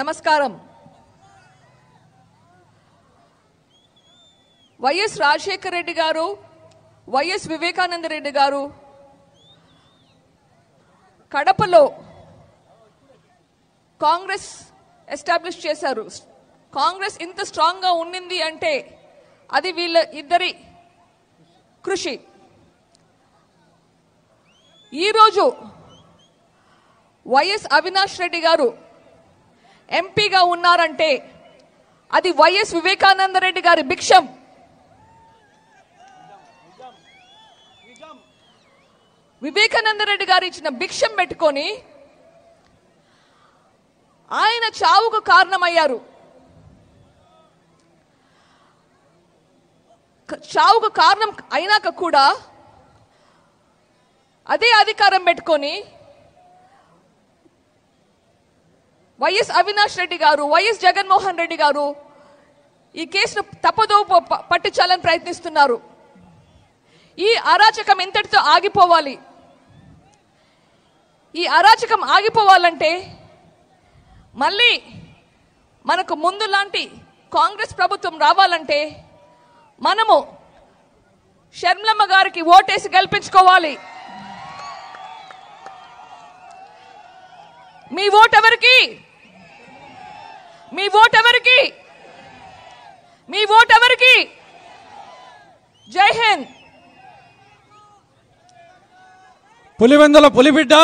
నమస్కారం. వైఎస్ రాజశేఖర రెడ్డి గారు, వైఎస్ వివేకానంద రెడ్డి గారు కడపలో కాంగ్రెస్ ఎస్టాబ్లిష్ చేశారు. కాంగ్రెస్ ఇంత స్ట్రాంగ్ గా ఉండింది అంటే అది వీళ్ళ ఇద్దరి కృషి. ఈరోజు వైఎస్ అవినాష్ రెడ్డి గారు ఎంపీగా ఉన్నారంటే అది వైఎస్ వివేకానంద రెడ్డి గారి భిక్షం. వివేకానంద రెడ్డి గారు ఇచ్చిన భిక్షం పెట్టుకొని ఆయన చావుకు కారణమయ్యారు. చావుకు కారణం అయినాక కూడా అదే అధికారం పెట్టుకొని వైఎస్ అవినాష్ రెడ్డి గారు, వైఎస్ జగన్మోహన్ రెడ్డి గారు ఈ కేసును తప్పదో పట్టించాలని ప్రయత్నిస్తున్నారు. ఈ అరాచకం ఇంతటితో ఆగిపోవాలి. ఈ అరాచకం ఆగిపోవాలంటే మళ్ళీ మనకు ముందు లాంటి కాంగ్రెస్ ప్రభుత్వం రావాలంటే మనము షర్మిలమ్మ గారికి ఓటేసి గెలిపించుకోవాలి. మీ ఓటు ఎవరికి? మీ ఓటు ఎవరికి? మీ ఓటు ఎవరికి? జై హింద్. పులివెందుల పులిబిడ్డ